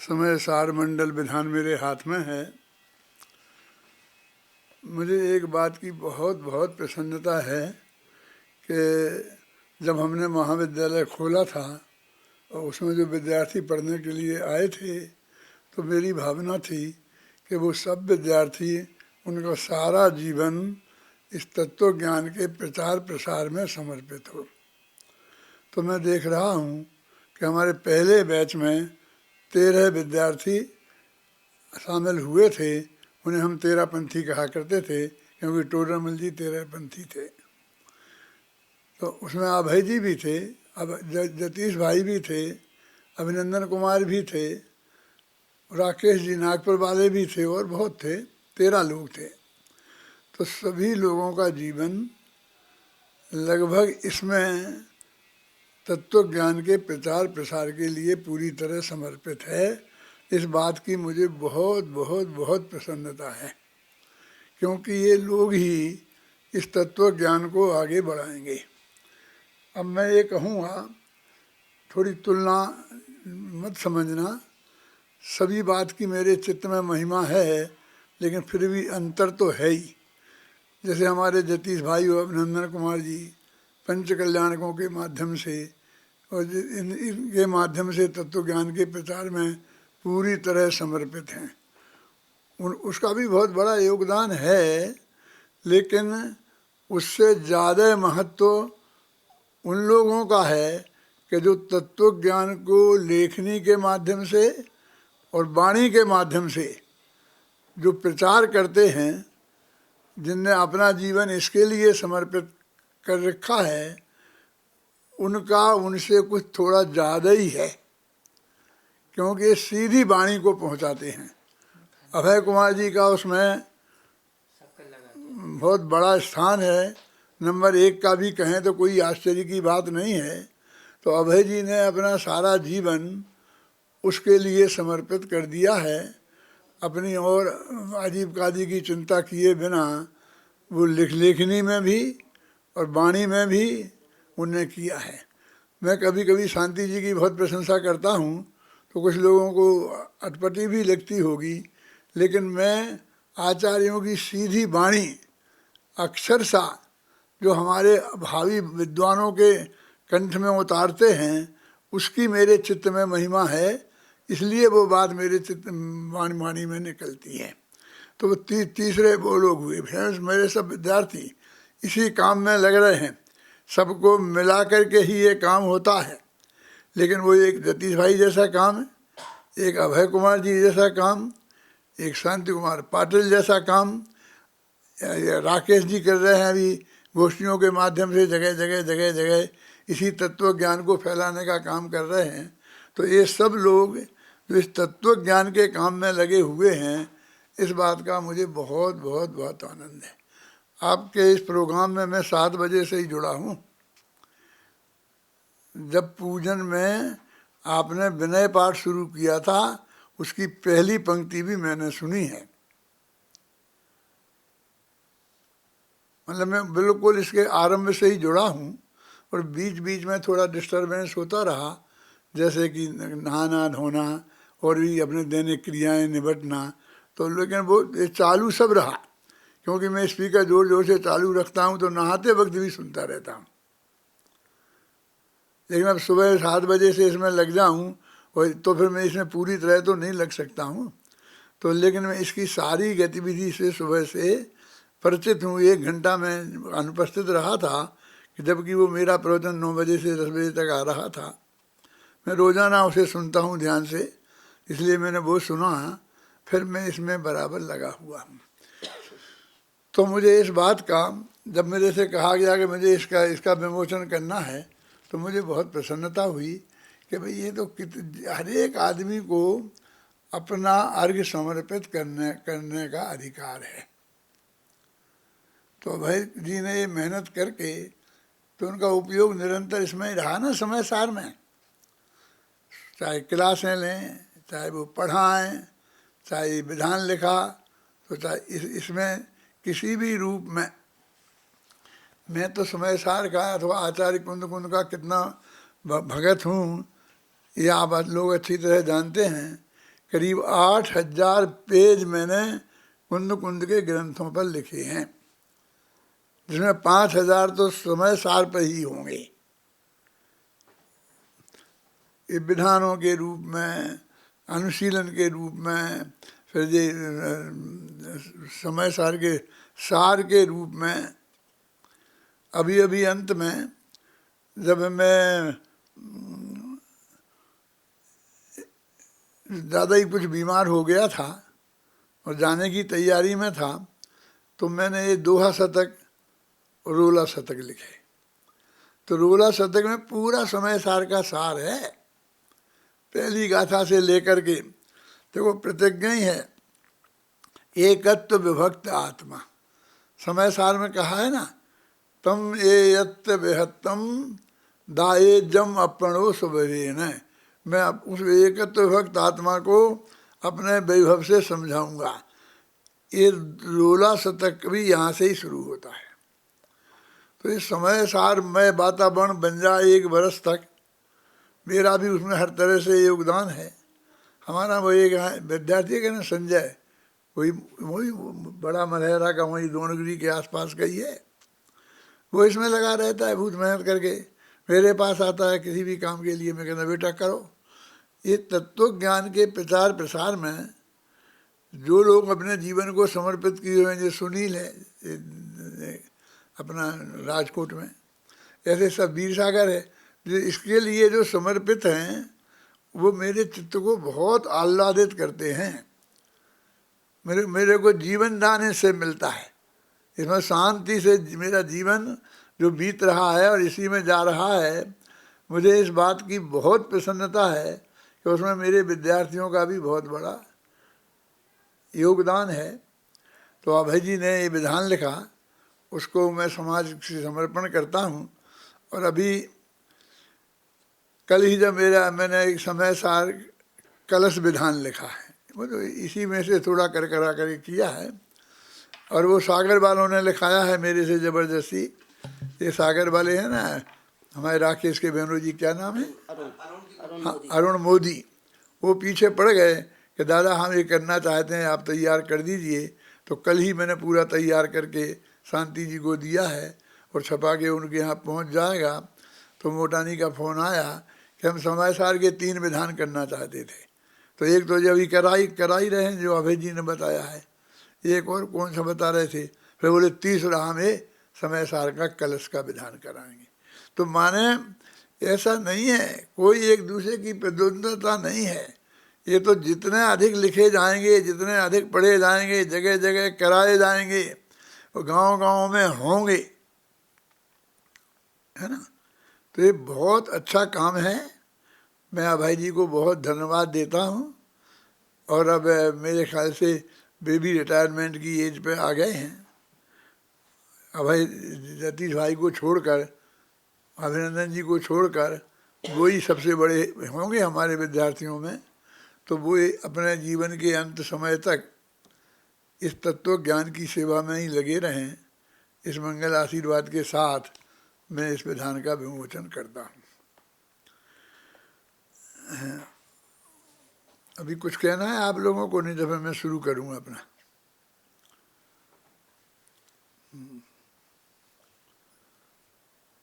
समय सार मंडल विधान मेरे हाथ में है। मुझे एक बात की बहुत बहुत प्रसन्नता है कि जब हमने महाविद्यालय खोला था और उसमें जो विद्यार्थी पढ़ने के लिए आए थे तो मेरी भावना थी कि वो सब विद्यार्थी उनका सारा जीवन इस तत्व ज्ञान के प्रचार प्रसार में समर्पित हो। तो मैं देख रहा हूँ कि हमारे पहले बैच में 13 विद्यार्थी शामिल हुए थे। उन्हें हम 13 पंथी कहा करते थे क्योंकि टोडरमल जी 13 पंथी थे। तो उसमें अभय जी भी थे, अब जतीश भाई भी थे, अभिनंदन कुमार भी थे, राकेश जी नागपुर वाले भी थे और बहुत थे, 13 लोग थे। तो सभी लोगों का जीवन लगभग इसमें तत्व ज्ञान के प्रचार प्रसार के लिए पूरी तरह समर्पित है। इस बात की मुझे बहुत बहुत बहुत प्रसन्नता है क्योंकि ये लोग ही इस तत्व ज्ञान को आगे बढ़ाएंगे। अब मैं ये कहूँगा, थोड़ी तुलना मत समझना, सभी बात की मेरे चित्त में महिमा है लेकिन फिर भी अंतर तो है ही। जैसे हमारे जतीश भाई और अभिनंदन कुमार जी पंच कल्याणकों के माध्यम से और इनके माध्यम से तत्व ज्ञान के प्रचार में पूरी तरह समर्पित हैं। उसका भी बहुत बड़ा योगदान है, लेकिन उससे ज़्यादा महत्व उन लोगों का है कि जो तत्व ज्ञान को लेखनी के माध्यम से और वाणी के माध्यम से जो प्रचार करते हैं, जिनने अपना जीवन इसके लिए समर्पित कर रखा है, उनका उनसे कुछ थोड़ा ज़्यादा ही है क्योंकि सीधी वाणी को पहुंचाते हैं। अभय कुमार जी का उसमें बहुत बड़ा स्थान है, नंबर 1 का भी कहें तो कोई आश्चर्य की बात नहीं है। तो अभय जी ने अपना सारा जीवन उसके लिए समर्पित कर दिया है। अपनी और आजीविकादि की चिंता किए बिना वो लेखनी में भी और वाणी में भी उन्होंने किया है। मैं कभी कभी शांति जी की बहुत प्रशंसा करता हूँ तो कुछ लोगों को अटपटी भी लगती होगी, लेकिन मैं आचार्यों की सीधी वाणी अक्षरशः जो हमारे भावी विद्वानों के कंठ में उतारते हैं उसकी मेरे चित्त में महिमा है, इसलिए वो बात मेरे चित्त वाणी में निकलती है। तो वो तीसरे वो लोग हुए। फ्रेंड्स, मेरे सब विद्यार्थी इसी काम में लग रहे हैं, सबको मिला कर के ही ये काम होता है। लेकिन वो एक जतीश भाई जैसा काम है, एक अभय कुमार जी जैसा काम, एक शांति कुमार पाटिल जैसा काम राकेश जी कर रहे हैं। अभी गोष्ठियों के माध्यम से जगह जगह जगह जगह इसी तत्व ज्ञान को फैलाने का काम कर रहे हैं। तो ये सब लोग जो इस तत्व ज्ञान के काम में लगे हुए हैं, इस बात का मुझे बहुत बहुत बहुत आनंद है। आपके इस प्रोग्राम में मैं 7 बजे से ही जुड़ा हूँ। जब पूजन में आपने विनय पाठ शुरू किया था, उसकी पहली पंक्ति भी मैंने सुनी है। मतलब मैं बिल्कुल इसके आरंभ से ही जुड़ा हूँ और बीच बीच में थोड़ा डिस्टरबेंस होता रहा, जैसे कि नहाना धोना और भी अपने दैनिक क्रियाएं निपटना। तो लेकिन वो चालू सब रहा क्योंकि मैं स्पीकर जोर जोर से चालू रखता हूँ तो नहाते वक्त भी सुनता रहता हूँ। लेकिन अब सुबह 7 बजे से इसमें लग जाऊँ और तो फिर मैं इसमें पूरी तरह तो नहीं लग सकता हूँ। तो लेकिन मैं इसकी सारी गतिविधि से सुबह से परिचित हूँ। 1 घंटा मैं अनुपस्थित रहा था कि जबकि वो मेरा प्रवचन 9 बजे से 10 बजे तक आ रहा था। मैं रोज़ाना उसे सुनता हूँ ध्यान से, इसलिए मैंने वो सुना, फिर मैं इसमें बराबर लगा हुआ हूँ। तो मुझे इस बात का जब मेरे से कहा गया कि मुझे इसका विमोचन करना है तो मुझे बहुत प्रसन्नता हुई कि भाई ये तो हर एक आदमी को अपना अर्घ्य समर्पित करने का अधिकार है। तो भाई जी ने ये मेहनत करके तो उनका उपयोग निरंतर इसमें रहा ना, समय सार में, चाहे क्लासें लें, चाहे वो पढ़ाएं, चाहे विधान लिखा, तो चाहे इसमें किसी भी रूप में। मैं तो समय सार का अथवा आचार्य कुंद का कितना भगत हूँ, ये आप लोग अच्छी तरह जानते हैं करीब 8,000 पेज मैंने कुंद कुंद के ग्रंथों पर लिखे हैं, जिसमें 5,000 तो समय सार पर ही होंगे। ये विधानों के रूप में, अनुशीलन के रूप में, फिर ये समय सार के रूप में। अभी अभी अंत में जब मैं ज़्यादा ही कुछ बीमार हो गया था और जाने की तैयारी में था, तो मैंने ये दोहा शतक, रोला शतक लिखे। तो रोला शतक में पूरा समय सार का सार है, पहली गाथा से लेकर के। तो वो प्रतिज्ञा ही है, एकत्व विभक्त आत्मा। समय सार में कहा है ना, तम ए यत्त बेहत्तम दाए जम अपनो सुबरेन। मैं उस एकत्व विभक्त आत्मा को अपने वैभव से समझाऊंगा। ये रोला शतक भी यहाँ से ही शुरू होता है। तो इस समय सार में वातावरण बन जाए 1 वर्ष तक, मेरा भी उसमें हर तरह से योगदान है। हमारा वो एक विद्यार्थी का ना संजय, वही बड़ा मलहरा का, वही द्रोणगिरी के आसपास का ही है। वो इसमें लगा रहता है, बहुत मेहनत करके मेरे पास आता है किसी भी काम के लिए। मैं कहना बेटा करो। ये तत्व ज्ञान के प्रचार प्रसार में जो लोग अपने जीवन को समर्पित किए हुए हैं, जो सुनील है अपना राजकोट में, ऐसे सब वीर सागर है, जो इसके लिए जो समर्पित हैं, वो मेरे चित्त को बहुत आह्लादित करते हैं। मेरे को जीवन दान इससे मिलता है। इसमें शांति से मेरा जीवन जो बीत रहा है और इसी में जा रहा है, मुझे इस बात की बहुत प्रसन्नता है कि उसमें मेरे विद्यार्थियों का भी बहुत बड़ा योगदान है। तो अभय जी ने ये विधान लिखा, उसको मैं समाज से समर्पण करता हूँ। और अभी कल ही जब मैंने एक समय सार कलश विधान लिखा है, वो तो इसी में से थोड़ा करा कर किया है। और वो सागर वालों ने लिखाया है मेरे से ज़बरदस्ती। ये सागर वाले हैं ना, हमारे राकेश के बहनों जी, क्या नाम है, अरुण मोदी। वो पीछे पड़ गए कि दादा हम ये करना चाहते हैं, आप तैयार कर दीजिए। तो कल ही मैंने पूरा तैयार करके शांति जी को दिया है और छपा के उनके यहाँ पहुँच जाएगा। तो मोटानी का फ़ोन आया कि हम समय सार के 3 विधान करना चाहते थे। तो एक तो जब अभी करा ही रहे हैं जो अभय जी ने बताया है, एक और कौन सा बता रहे थे, फिर बोले तीसरा हमें समय सार का कलश का विधान कराएंगे। तो माने ऐसा नहीं है, कोई एक दूसरे की प्रतिद्वंदता नहीं है। ये तो जितने अधिक लिखे जाएंगे, जितने अधिक पढ़े जाएंगे, जगह जगह कराए जाएंगे, वो गांव-गांव में होंगे, है ना। तो ये बहुत अच्छा काम है। मैं अभय जी को बहुत धन्यवाद देता हूँ। और अब मेरे ख्याल से वे भी रिटायरमेंट की एज पे आ गए हैं। अभय जतीश भाई को छोड़कर, अभिनंदन जी को छोड़कर वही सबसे बड़े होंगे हमारे विद्यार्थियों में। तो वो अपने जीवन के अंत समय तक इस तत्व ज्ञान की सेवा में ही लगे रहें। इस मंगल आशीर्वाद के साथ मैं इस विधान का विमोचन करता हूँ। अभी कुछ कहना है आप लोगों को? नहीं तो फिर मैं शुरू करूँ अपना।